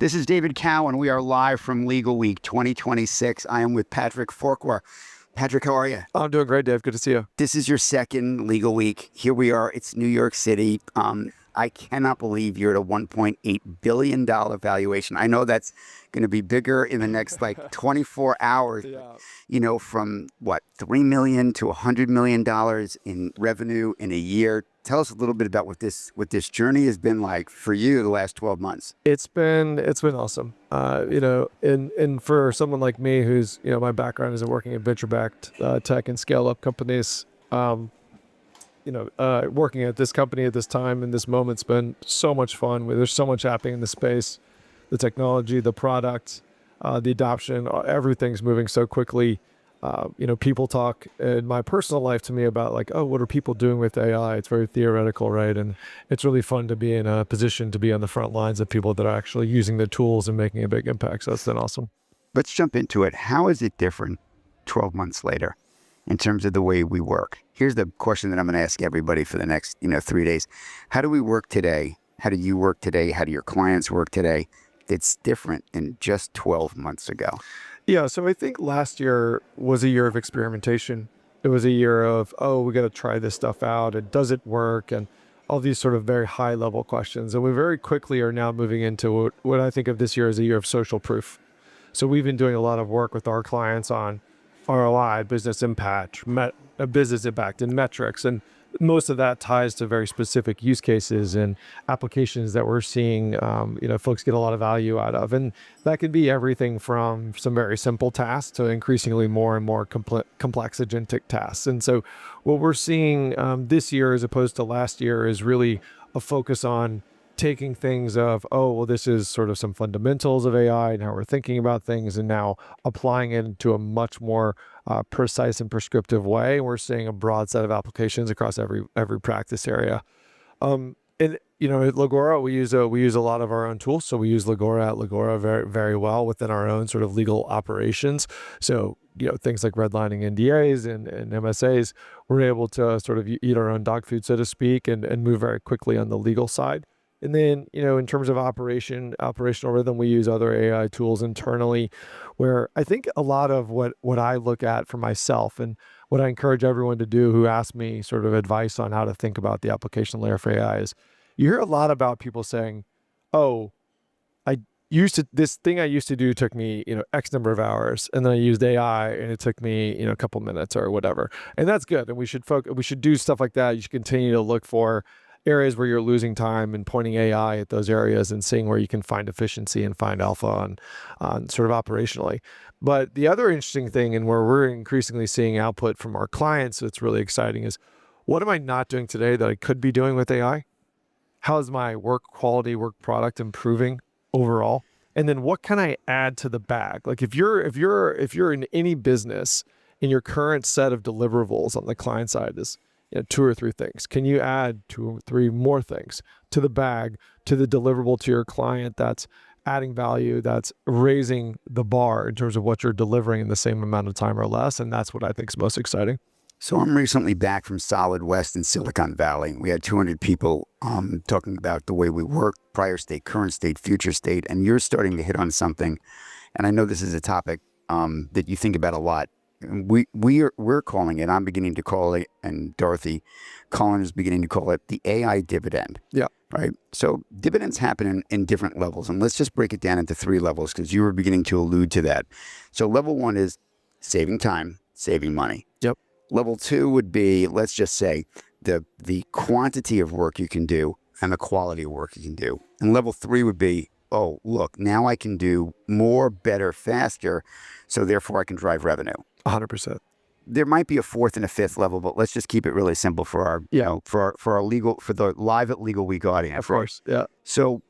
This is David Cowen. We are live from Legalweek 2026. I am with Patrick Forquer. Patrick, how are you? I'm doing great, Dave. Good to see you. This is your second Legal Week. Here we are. It's New York City. I cannot believe you're at a $1.8 billion valuation. I know that's going to be bigger in the next 24 hours. Yeah. You know, from what, $3 million to $100 million in revenue in a year. Tell us a little bit about what this journey has been like for you the last 12 months. It's been awesome. And for someone like me, who's, my background is in working in venture-backed tech and scale-up companies. Working at this company at this time in this moment's been so much fun. There's so much happening in the space, the technology, the product, the adoption, everything's moving so quickly. People talk in my personal life to me about what are people doing with AI? It's very theoretical, right? And it's really fun to be in a position to be on the front lines of people that are actually using the tools and making a big impact. So that's been awesome. Let's jump into it. How is it different 12 months later in terms of the way we work? Here's the question that I'm going to ask everybody for the next, 3 days. How do we work today? How do you work today? How do your clients work today? It's different than just 12 months ago. Yeah, so I think last year was a year of experimentation. It was a year of, we got to try this stuff out, and does it work? And all these sort of very high level questions. And we very quickly are now moving into what I think of this year as a year of social proof. So we've been doing a lot of work with our clients on ROI, business impact, and metrics. And most of that ties to very specific use cases and applications that we're seeing, folks get a lot of value out of. And that can be everything from some very simple tasks to increasingly more and more complex agentic tasks. And so what we're seeing this year as opposed to last year is really a focus on taking things of, this is sort of some fundamentals of AI and how we're thinking about things, and now applying it into a much more precise and prescriptive way. We're seeing a broad set of applications across every practice area. At Legora, we use a lot of our own tools. So we use Legora at Legora very, very well within our own sort of legal operations. So, things like redlining NDAs and MSAs, we're able to sort of eat our own dog food, so to speak, and move very quickly on the legal side. And then, in terms of operational rhythm, we use other AI tools internally, where I think a lot of what I look at for myself and what I encourage everyone to do who asks me sort of advice on how to think about the application layer for AI is, you hear a lot about people saying, this thing I used to do took me, X number of hours, and then I used AI and it took me, a couple minutes or whatever. And that's good. And we should do stuff like that. You should continue to look for areas where you're losing time and pointing AI at those areas and seeing where you can find efficiency and find alpha on sort of operationally. But the other interesting thing, and where we're increasingly seeing output from our clients that's really exciting, is what am I not doing today that I could be doing with AI? How is my work quality, work product improving overall? And then what can I add to the bag? Like if you're in any business, in your current set of deliverables on the client side is 2 or 3 things. Can you add 2 or 3 more things to the bag, to the deliverable to your client that's adding value, that's raising the bar in terms of what you're delivering in the same amount of time or less? And that's what I think is most exciting. So I'm recently back from Solid West in Silicon Valley. We had 200 people talking about the way we work, prior state, current state, future state, and you're starting to hit on something. And I know this is a topic that you think about a lot. We're calling it, I'm beginning to call it, and Dorothy Cowen is beginning to call it, the AI dividend. Yeah. Right? So dividends happen in different levels. And let's just break it down into 3 levels, because you were beginning to allude to that. So level 1 is saving time, saving money. Yep. Level 2 would be, let's just say, the quantity of work you can do and the quality of work you can do. And level 3 would be, look, now I can do more, better, faster, so therefore I can drive revenue. 100%. There might be a 4th and a 5th level, but let's just keep it really simple for our, for the live at Legal Week audience. Of course, yeah. So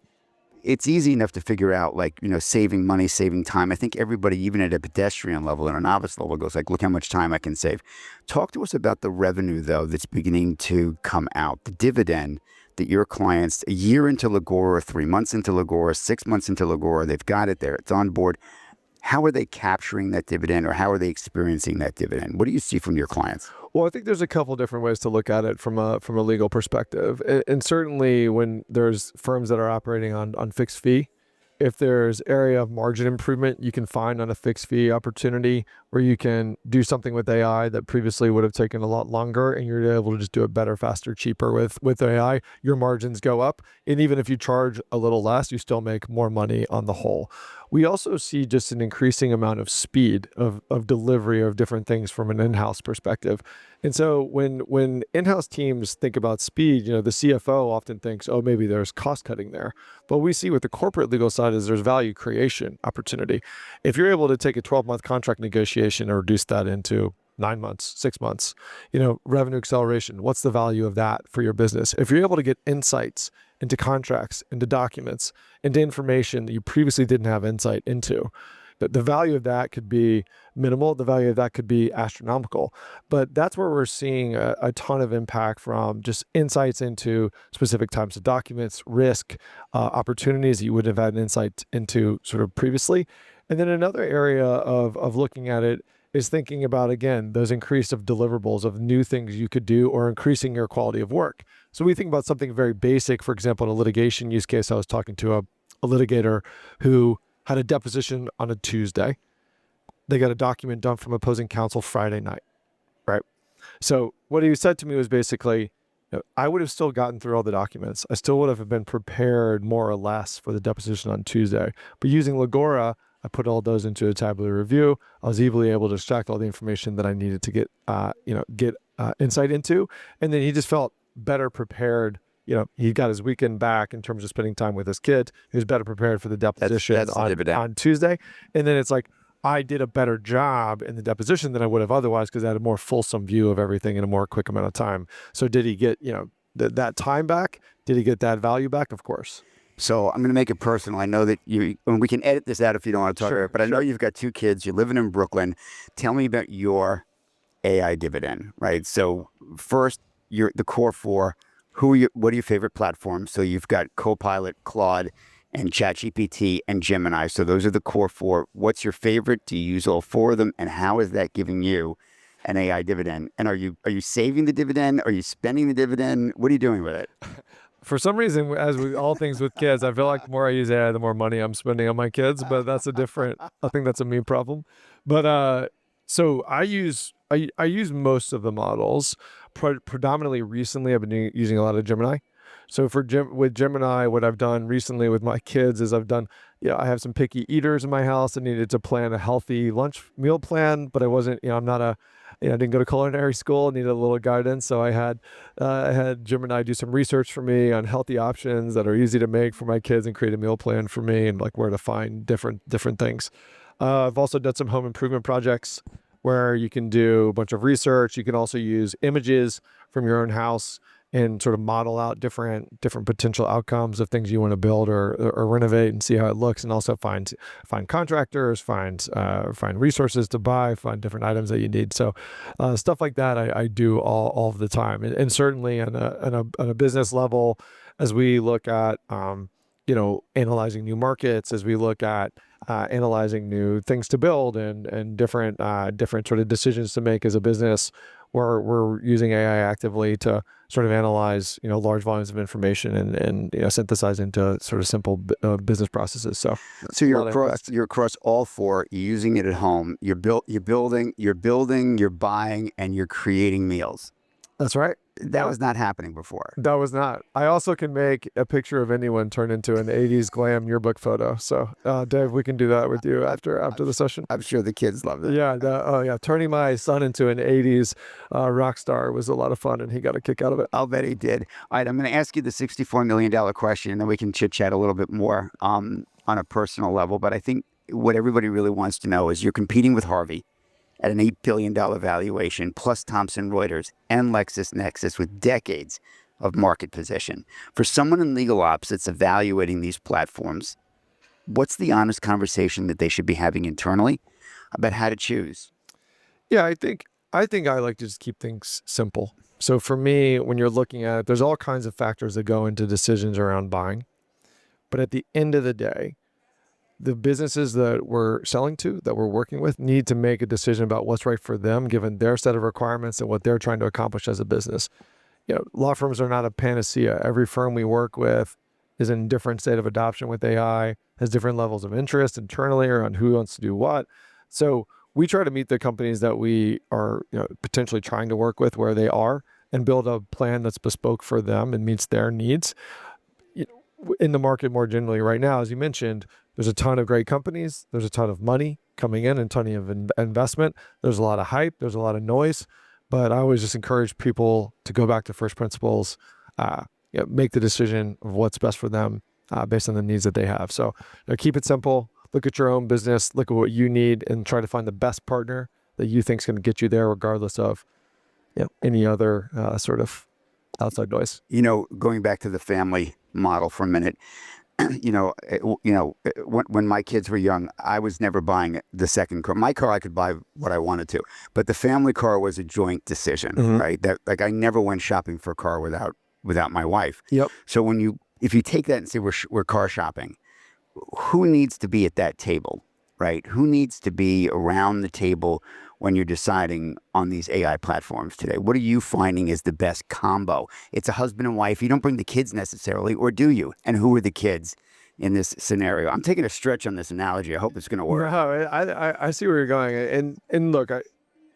it's easy enough to figure out, saving money, saving time. I think everybody, even at a pedestrian level and a novice level, goes look how much time I can save. Talk to us about the revenue, though, that's beginning to come out, the dividend that your clients, a year into Legora, 3 months into Legora, 6 months into Legora, they've got it there, it's on board. How are they capturing that dividend, or how are they experiencing that dividend? What do you see from your clients? Well, I think there's a couple different ways to look at it from a legal perspective. And certainly when there's firms that are operating on fixed fee, if there's area of margin improvement you can find on a fixed fee opportunity where you can do something with AI that previously would have taken a lot longer, and you're able to just do it better, faster, cheaper with AI, your margins go up. And even if you charge a little less, you still make more money on the whole. We also see just an increasing amount of speed of delivery of different things from an in-house perspective. And so when in-house teams think about speed, the CFO often thinks, oh, maybe there's cost cutting there. But we see with the corporate legal side is there's value creation opportunity. If you're able to take a 12-month contract negotiation and reduce that into 9 months, 6 months, revenue acceleration, what's the value of that for your business? If you're able to get insights into contracts, into documents, into information that you previously didn't have insight into, the value of that could be minimal. The value of that could be astronomical. But that's where we're seeing a ton of impact from just insights into specific types of documents, risk, opportunities that you wouldn't have had an insight into sort of previously. And then another area of looking at it is thinking about, again, those increase of deliverables of new things you could do or increasing your quality of work. So we think about something very basic. For example, in a litigation use case, I was talking to a litigator who had a deposition on a Tuesday. They got a document done from opposing counsel Friday night, right? So what he said to me was basically, I would have still gotten through all the documents. I still would have been prepared more or less for the deposition on Tuesday. But using Legora, I put all those into a tabular review. I was easily able to extract all the information that I needed to get insight into. And then he just felt better prepared. He got his weekend back in terms of spending time with his kid. He was better prepared for the deposition on Tuesday. And then it's like, I did a better job in the deposition than I would have otherwise because I had a more fulsome view of everything in a more quick amount of time. So did he get, that time back? Did he get that value back? Of course. So I'm going to make it personal. I know that and we can edit this out if you don't want to talk about it, but I know you've got 2 kids. You're living in Brooklyn. Tell me about your AI dividend, right? So first, the core 4. What are your favorite platforms? So you've got Copilot, Claude, and ChatGPT and Gemini. So those are the core 4. What's your favorite? Do you use all 4 of them? And how is that giving you an AI dividend? And are you saving the dividend? Are you spending the dividend? What are you doing with it? For some reason, as with all things with kids, I feel like the more I use AI, the more money I'm spending on my kids. But that's I think that's a me problem. But so I use most of the models. Predominantly recently, I've been using a lot of Gemini. So with Gemini, what I've done recently with my kids is I have some picky eaters in my house. I needed to plan a healthy lunch meal plan, but I wasn't, I'm not I didn't go to culinary school, needed a little guidance. So I had Gemini do some research for me on healthy options that are easy to make for my kids and create a meal plan for me and like where to find different things. I've also done some home improvement projects where you can do a bunch of research. You can also use images from your own house and sort of model out different potential outcomes of things you want to build or renovate and see how it looks, and also find contractors, find resources to buy, find different items that you need. So stuff like that I do all of the time, and certainly on a business level, as we look at analyzing new markets, as we look at analyzing new things to build and different sort of decisions to make as a business, we're using AI actively to sort of analyze large volumes of information and synthesize into sort of simple business processes. So you're across all 4. You're using it at home. You're building, you're buying, and you're creating meals. That's right. That was not happening before. That was not. I also can make a picture of anyone turn into an 80s glam yearbook photo. So, Dave, we can do that with you after the session. I'm sure the kids love it. Yeah. Turning my son into an 80s rock star was a lot of fun, and he got a kick out of it. I'll bet he did. All right, I'm going to ask you the $64 million question, and then we can chit-chat a little bit more on a personal level. But I think what everybody really wants to know is you're competing with Harvey at an $8 billion valuation, plus Thomson Reuters and LexisNexis with decades of market position. For someone in legal ops that's evaluating these platforms, what's the honest conversation that they should be having internally about how to choose? Yeah, I think I like to just keep things simple. So for me, when you're looking at it, there's all kinds of factors that go into decisions around buying. But at the end of the day, the businesses that we're selling to, that we're working with, need to make a decision about what's right for them, given their set of requirements and what they're trying to accomplish as a business. Law firms are not a panacea. Every firm we work with is in different state of adoption with AI, has different levels of interest internally or on who wants to do what. So we try to meet the companies that we are potentially trying to work with where they are and build a plan that's bespoke for them and meets their needs. In the market more generally right now, as you mentioned, there's a ton of great companies. There's a ton of money coming in and ton of investment. There's a lot of hype. There's a lot of noise. But I always just encourage people to go back to first principles, make the decision of what's best for them based on the needs that they have. So keep it simple. Look at your own business. Look at what you need and try to find the best partner that you think is going to get you there regardless of any other sort of outside noise. Going back to the family model for a minute, when my kids were young, I was never buying the second car. My car, I could buy what I wanted to, but the family car was a joint decision, right? That I never went shopping for a car without my wife. Yep. So if you take that and say we're car shopping, who needs to be at that table, right? Who needs to be around the table when you're deciding on these AI platforms today? What are you finding is the best combo? It's a husband and wife. You don't bring the kids necessarily, or do you? And who are the kids in this scenario? I'm taking a stretch on this analogy. I hope it's going to work. No, I see where you're going. And look,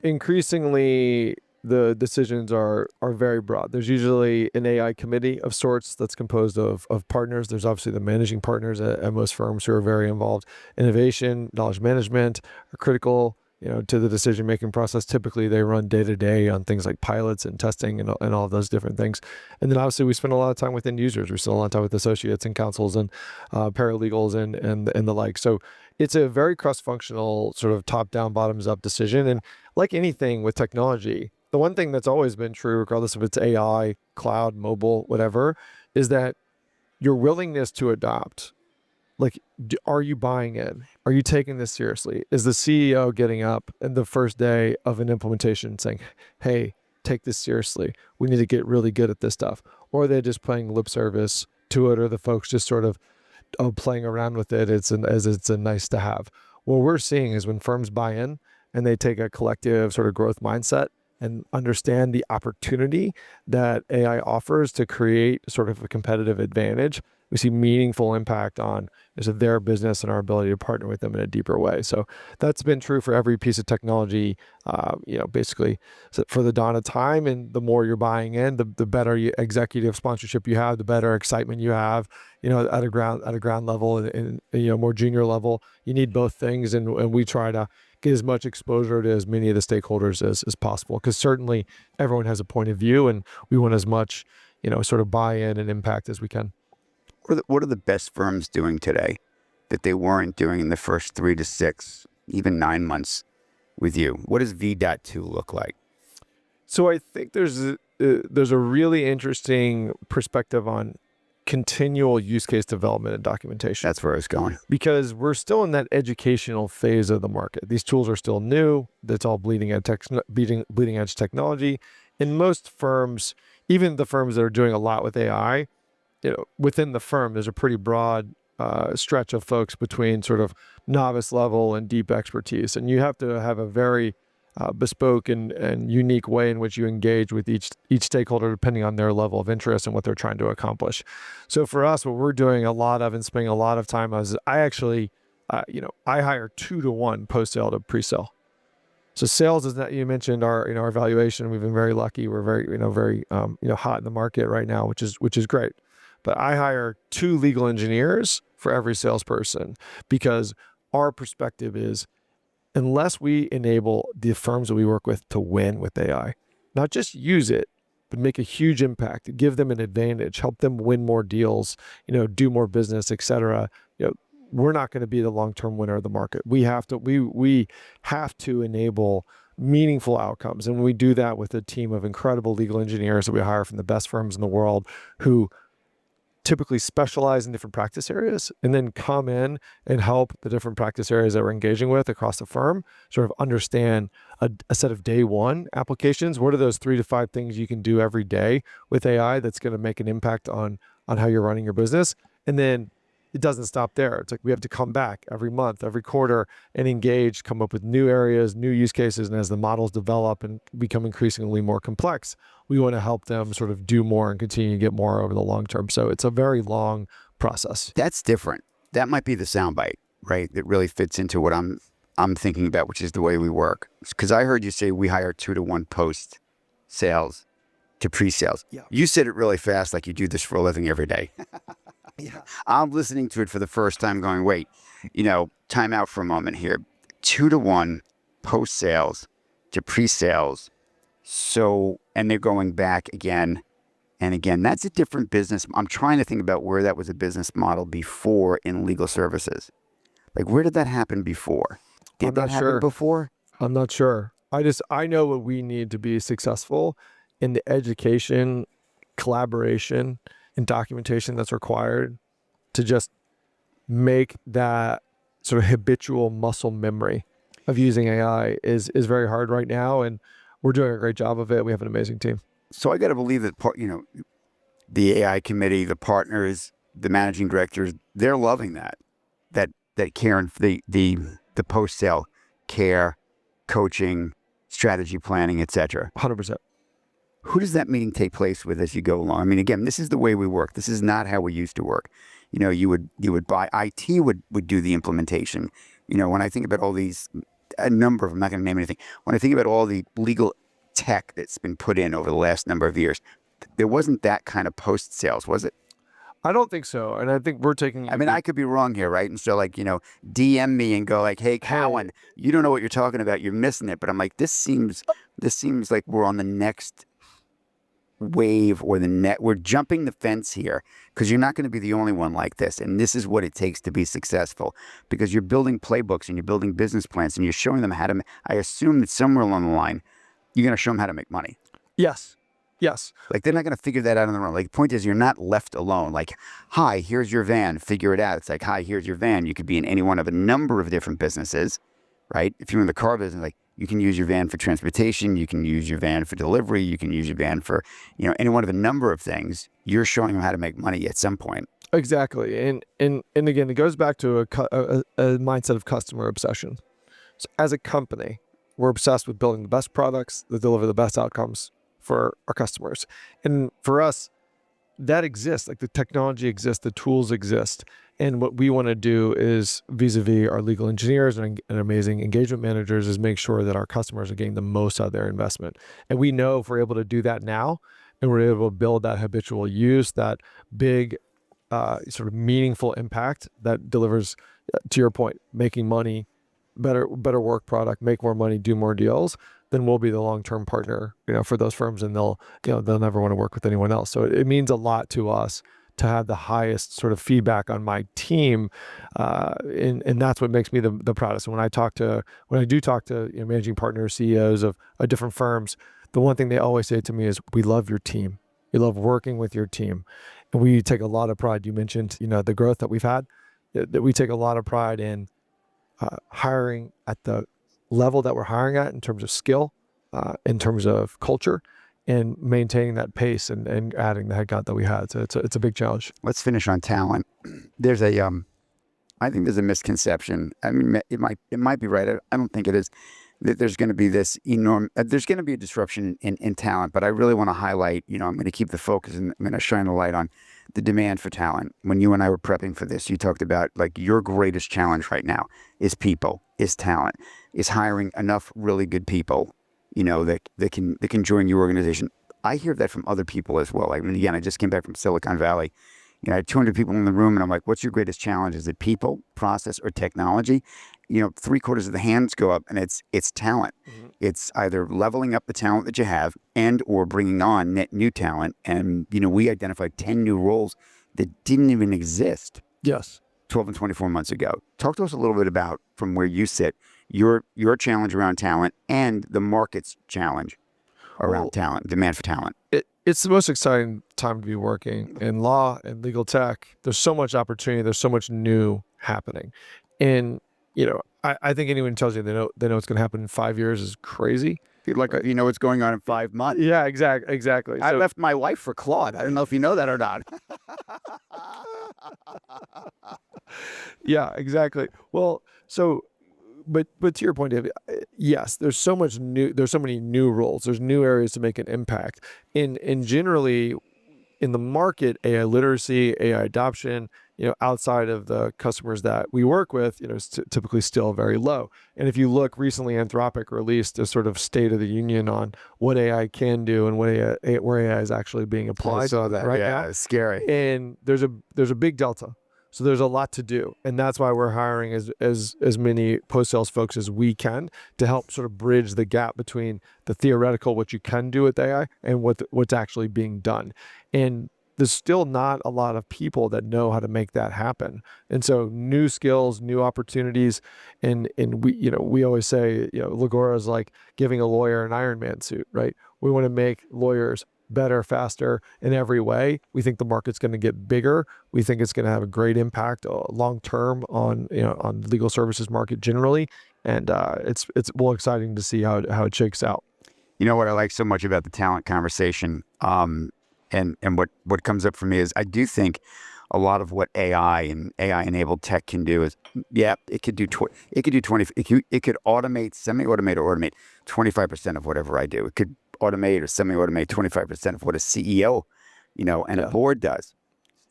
increasingly the decisions are very broad. There's usually an AI committee of sorts that's composed of partners. There's obviously the managing partners at most firms who are very involved. Innovation, knowledge management are critical to the decision-making process. Typically, they run day-to-day on things like pilots and testing and all of those different things. And then obviously, we spend a lot of time with end users. We spend a lot of time with associates and counsels and paralegals and the like. So it's a very cross-functional sort of top-down, bottoms-up decision. And like anything with technology, the one thing that's always been true, regardless if it's AI, cloud, mobile, whatever, is that your willingness to adopt. Like, are you buying in? Are you taking this seriously? Is the CEO getting up in the first day of an implementation saying, hey, take this seriously. We need to get really good at this stuff. Or are they just playing lip service to it, or the folks just sort of playing around with it as it's a nice to have? What we're seeing is when firms buy in and they take a collective sort of growth mindset and understand the opportunity that AI offers to create sort of a competitive advantage, we see meaningful impact on their business and our ability to partner with them in a deeper way. So that's been true for every piece of technology, basically for the dawn of time. And the more you're buying in, the better executive sponsorship you have, the better excitement you have, at a ground level and more junior level. You need both things. And we try to get as much exposure to as many of the stakeholders as possible, because certainly everyone has a point of view and we want as much, sort of buy-in and impact as we can. What are the best firms doing today that they weren't doing in the first 3 to 6, even 9 months with you? What does V.2 look like? So I think there's a really interesting perspective on continual use case development and documentation. That's where I was going. Because we're still in that educational phase of the market. These tools are still new. That's all bleeding edge technology. In most firms, even the firms that are doing a lot with AI, within the firm, there's a pretty broad stretch of folks between sort of novice level and deep expertise. And you have to have a very bespoke and unique way in which you engage with each stakeholder depending on their level of interest and what they're trying to accomplish. So for us, what we're doing a lot of and spending a lot of time on is I actually, I hire 2-to-1 post-sale to pre-sale. So sales is that you mentioned our evaluation. We've been very lucky. We're very hot in the market right now, which is great. But I hire 2 legal engineers for every salesperson, because our perspective is, unless we enable the firms that we work with to win with AI, not just use it, but make a huge impact, give them an advantage, help them win more deals, do more business, et cetera, we're not going to be the long-term winner of the market. We have to enable meaningful outcomes. And when we do that with a team of incredible legal engineers that we hire from the best firms in the world, who typically specialize in different practice areas, and then come in and help the different practice areas that we're engaging with across the firm sort of understand a set of day one applications. What are those 3 to 5 things you can do every day with AI that's going to make an impact on how you're running your business? And then it doesn't stop there. It's like we have to come back every month, every quarter, and engage, come up with new areas, new use cases. And as the models develop and become increasingly more complex, we want to help them sort of do more and continue to get more over the long term. So it's a very long process. That's different. That might be the soundbite, right? That really fits into what I'm thinking about, which is the way we work. Because I heard you say we hire 2-to-1 post sales to pre-sales. Yeah. You said it really fast, like you do this for a living every day. Yeah. I'm listening to it for the first time going, wait, time out for a moment here. 2-to-1 post sales to pre-sales. So, and they're going back again and again. That's a different business. I'm trying to think about where that was a business model before in legal services. Like, where did that happen before? Did that happen before? I'm not sure. I know what we need to be successful in the education, collaboration, and documentation that's required to just make that sort of habitual muscle memory of using AI is very hard right now. And we're doing a great job of it. We have an amazing team. So I got to believe that the AI committee, the partners, the managing directors, they're loving that care and the post sale care, coaching, strategy planning, etc. 100%. Who does that meeting take place with as you go along? I mean, again, this is the way we work. This is not how we used to work. You would buy IT would do the implementation. When I think about all these, a number of, I'm not going to name anything. When I think about all the legal tech that's been put in over the last number of years, there wasn't that kind of post sales, was it? I don't think so. And I think we're taking... I mean, I could be wrong here, right? And so DM me and go like, hey, Cowen, you don't know what you're talking about. You're missing it. But I'm like, this seems like we're on the next wave or we're jumping the fence here, because you're not going to be the only one like this. And this is what it takes to be successful, because you're building playbooks and you're building business plans and you're showing them how to, I assume that somewhere along the line, you're going to show them how to make money. Yes. Like, they're not going to figure that out on their own. Like, the point is, you're not left alone. Like, hi, here's your van, figure it out. It's like, hi, here's your van. You could be in any one of a number of different businesses, right? If you're in the car business, like, you can use your van for transportation. You can use your van for delivery. You can use your van for, any one of a number of things. You're showing them how to make money at some point. Exactly. And again, it goes back to a mindset of customer obsession. So as a company, we're obsessed with building the best products that deliver the best outcomes for our customers. And for us, that exists. Like, the technology exists, the tools exist. And what we want to do is, vis-a-vis our legal engineers and amazing engagement managers, is make sure that our customers are getting the most out of their investment. And we know if we're able to do that now, and we're able to build that habitual use, that big sort of meaningful impact that delivers, to your point, making money, better work product, make more money, do more deals, then we'll be the long-term partner, for those firms, and they'll never want to work with anyone else. So it means a lot to us to have the highest sort of feedback on my team, and that's what makes me the proudest. And when I do talk to managing partners, CEOs of different firms, the one thing they always say to me is, "We love your team. We love working with your team," and we take a lot of pride. You mentioned the growth that we've had, that we take a lot of pride in hiring at the level that we're hiring at in terms of skill, in terms of culture, and maintaining that pace and adding the headcount that we had. So it's a big challenge. Let's finish on talent. There's I think there's a misconception. I mean, it might be right. I don't think it is. That there's going to be this there's going to be a disruption in talent, but I really want to highlight, I'm going to keep the focus, and I'm going to shine a light on the demand for talent. When you and I were prepping for this, you talked about, like, your greatest challenge right now is people, is talent, is hiring enough really good people, that can join your organization. I hear that from other people as well. I mean, again, I just came back from Silicon Valley. I had 200 people in the room, and I'm like, what's your greatest challenge? Is it people, process, or technology? 3/4 of the hands go up, and it's talent. Mm-hmm. It's either leveling up the talent that you have and or bringing on net new talent. And, we identified 10 new roles that didn't even exist. Yes. 12 and 24 months ago. Talk to us a little bit about, from where you sit, your challenge around talent and the market's challenge around talent, demand for talent. It's the most exciting time to be working in law and legal tech. There's so much opportunity. There's so much new happening. And, I think anyone who tells you they know what's going to happen in 5 years is crazy. Like, what's going on in 5 months. Yeah, exactly. I left my wife for Claude. I don't know if you know that or not. Yeah, exactly. Well, so, but to your point, David, yes, there's so many new roles. There's new areas to make an impact. And generally, in the market, AI literacy, AI adoption outside of the customers that we work with, is typically still very low. And if you look, recently Anthropic released a sort of state of the union on what AI can do and where AI is actually being applied. I saw that right yeah, now. It's scary. And there's a big delta. So there's a lot to do, and that's why we're hiring as many post-sales folks as we can to help sort of bridge the gap between the theoretical, what you can do with AI, and what's actually being done. And there's still not a lot of people that know how to make that happen. And so new skills, new opportunities, and we always say, Legora is like giving a lawyer an Iron Man suit, right? We want to make lawyers better, faster in every way. We think the market's going to get bigger. We think it's going to have a great impact long term on on the legal services market generally, and it's well exciting to see how it shakes out. You know what I like so much about the talent conversation, and what comes up for me is I do think a lot of what AI and AI enabled tech can do is, it could do 20, it could automate, semi-automate, or automate 25% of whatever I do. It could automate or semi-automate 25% of what a CEO, and a board does.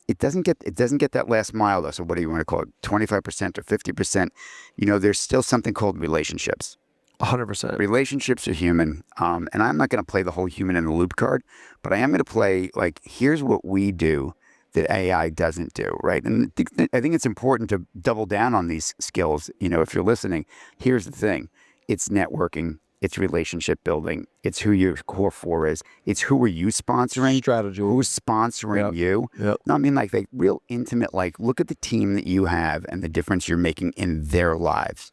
It doesn't get that last mile though. So what do you want to call it? 25% or 50%? There's still something called relationships. 100%. Relationships are human. And I'm not going to play the whole human in the loop card, but I am going to play like, here's what we do that AI doesn't do, right? And I think it's important to double down on these skills. If you're listening, here's the thing. It's networking. It's relationship building. It's who your core four is. It's who are you sponsoring? Strategy. Who's sponsoring you? Yep. No, I mean like real intimate, like look at the team that you have and the difference you're making in their lives.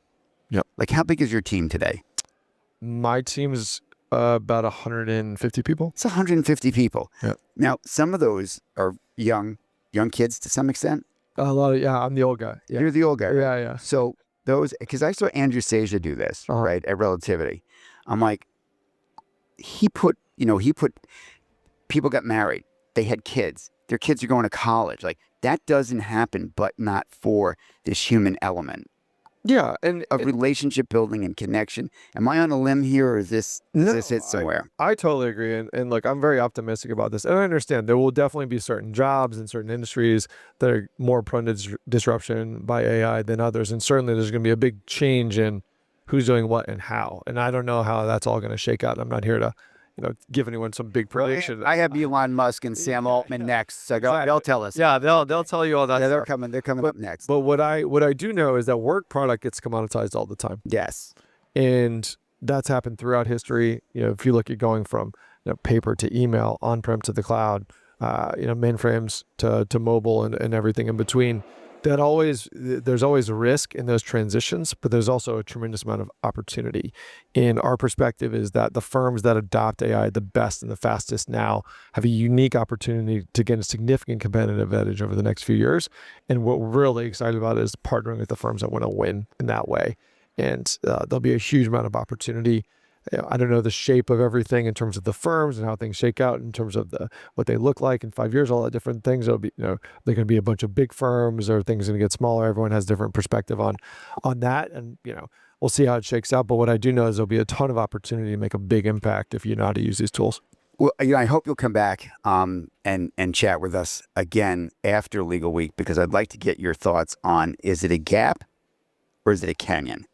Yep. Like how big is your team today? My team is about 150 people. It's 150 people. Yep. Now, some of those are young kids to some extent. A lot of, I'm the old guy. Yeah. You're the old guy. Right? Yeah. So those, because I saw Andrew Seja do this, right, at Relativity. I'm like, he put, people got married. They had kids. Their kids are going to college. Like that doesn't happen, but not for this human element. Yeah. And of relationship building and connection. Am I on a limb here or is this it somewhere? I totally agree. And look, I'm very optimistic about this. And I understand there will definitely be certain jobs and certain industries that are more prone to disruption by AI than others. And certainly there's going to be a big change in who's doing what and how. And I don't know how that's all going to shake out. I'm not here to, give anyone some big prediction. I have Elon Musk and Sam Altman next. So they'll tell us. Yeah, they'll tell you all that. Yeah, they're coming up next. But what I do know is that work product gets commoditized all the time. Yes. And that's happened throughout history. If you look at going from paper to email, on-prem to the cloud, mainframes to mobile and everything in between. There's always a risk in those transitions, but there's also a tremendous amount of opportunity. And our perspective is that the firms that adopt AI the best and the fastest now have a unique opportunity to get a significant competitive edge over the next few years. And what we're really excited about is partnering with the firms that want to win in that way. And there'll be a huge amount of opportunity. I don't know the shape of everything in terms of the firms and how things shake out in terms of what they look like in 5 years, all the different things. There'll be, they're going to be a bunch of big firms or things going to get smaller. Everyone has different perspective on that. And, we'll see how it shakes out. But what I do know is there'll be a ton of opportunity to make a big impact if you know how to use these tools. Well, I hope you'll come back and chat with us again after Legal Week, because I'd like to get your thoughts on, is it a gap or is it a canyon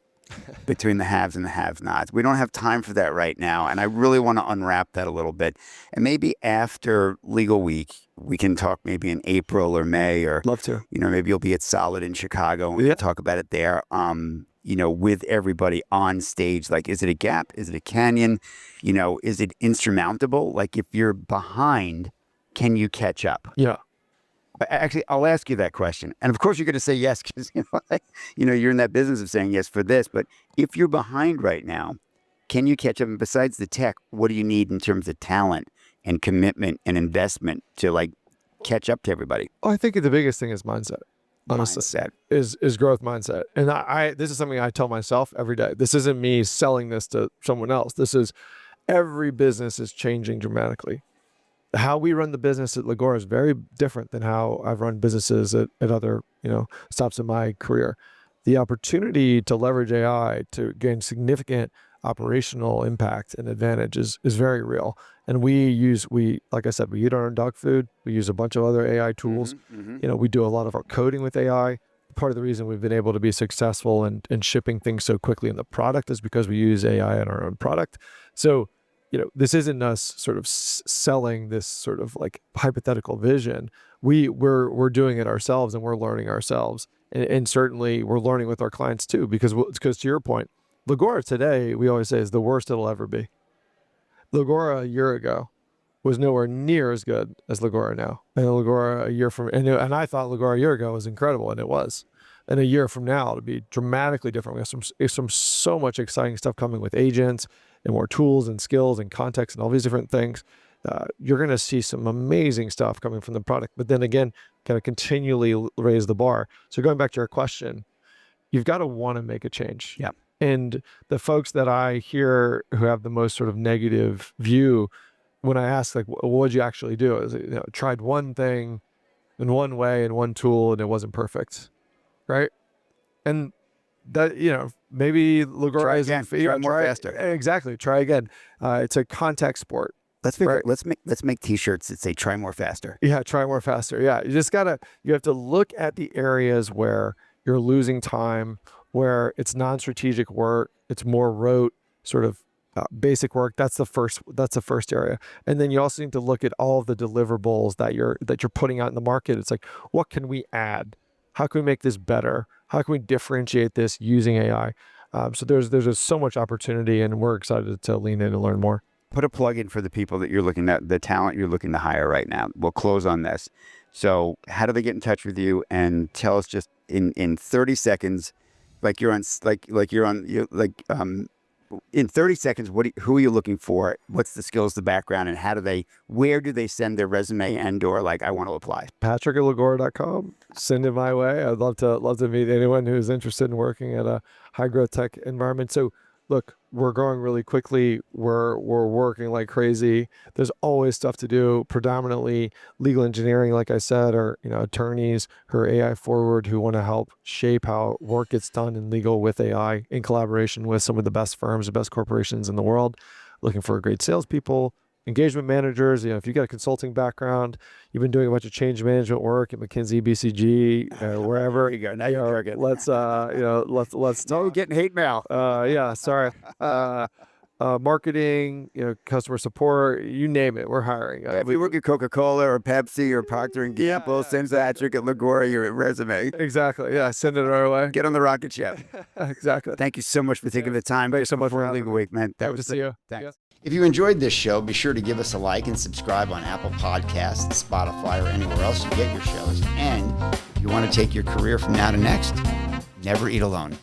between the haves and the have-nots? We don't have time for that right now, and I really want to unwrap that a little bit. And maybe after Legal Week, we can talk maybe in April or May, or love to. Maybe you'll be at Solid in Chicago and we'll talk about it there. With everybody on stage. Like, is it a gap? Is it a canyon? Is it insurmountable? Like, if you're behind, can you catch up? Yeah. Actually, I'll ask you that question. And of course, you're going to say yes, because, you're in that business of saying yes for this. But if you're behind right now, can you catch up? And besides the tech, what do you need in terms of talent and commitment and investment to catch up to everybody? Oh, I think the biggest thing is mindset. Honestly, is growth mindset. And this is something I tell myself every day. This isn't me selling this to someone else. This is every business is changing dramatically. How we run the business at Legora is very different than how I've run businesses at other, stops in my career. The opportunity to leverage AI to gain significant operational impact and advantage is very real. And like I said, we eat our own dog food. We use a bunch of other AI tools. We do a lot of our coding with AI. Part of the reason we've been able to be successful in shipping things so quickly in the product is because we use AI in our own product. So, this isn't us sort of selling this sort of like hypothetical vision. We're doing it ourselves, and we're learning ourselves. And certainly we're learning with our clients too, because to your point, Legora today, we always say, is the worst it'll ever be. Legora a year ago was nowhere near as good as Legora now. And Legora a year from, and I thought Legora a year ago was incredible, and it was. And a year from now, it'll be dramatically different. We have some so much exciting stuff coming with agents and more tools and skills and context and all these different things. You're going to see some amazing stuff coming from the product, but then again, kind of continually raise the bar. So going back to your question, you've got to want to make a change. Yeah. And the folks that I hear who have the most sort of negative view, when I ask, like, what did you actually do? Is it, tried one thing in one way and one tool and it wasn't perfect, right? And that, maybe Legora isn't try more faster. Exactly. Try again. It's a contact sport. Let's make T-shirts that say "Try more faster." Yeah, try more faster. Yeah, you have to look at the areas where you're losing time, where it's non-strategic work, it's more rote sort of basic work. That's the first area. And then you also need to look at all of the deliverables that you're putting out in the market. It's like, what can we add? How can we make this better? How can we differentiate this using AI? So there's just so much opportunity, and we're excited to lean in and learn more. Put a plug in for the people that you're looking at, the talent you're looking to hire right now. We'll close on this. So how do they get in touch with you? And tell us just in 30 seconds, in 30 seconds, who are you looking for? What's the skills, the background, and where do they send their resume and/or I want to apply? Patrick@legora.com. Send it my way. I'd love to meet anyone who's interested in working at a high growth tech environment. So look, we're growing really quickly. We're working like crazy. There's always stuff to do. Predominantly legal engineering, like I said, or attorneys who are AI forward, who want to help shape how work gets done in legal with AI in collaboration with some of the best firms, the best corporations in the world. Looking for great salespeople, engagement managers. If you've got a consulting background, you've been doing a bunch of change management work at McKinsey, BCG, wherever. There you go. Now you're arrogant. Let's No getting hate mail. Yeah, sorry. Marketing, customer support, you name it, we're hiring. If you work at Coca-Cola or Pepsi or Procter & Gamble, send Patrick at Legora your resume. Exactly. Yeah, send it our way. Get on the rocket ship. Exactly. Thank you so much for taking the time. Thank you so much for Legal Week, man. Good to see you. Thanks. Yeah. If you enjoyed this show, be sure to give us a like and subscribe on Apple Podcasts, Spotify, or anywhere else you get your shows. And if you want to take your career from now to next, never eat alone.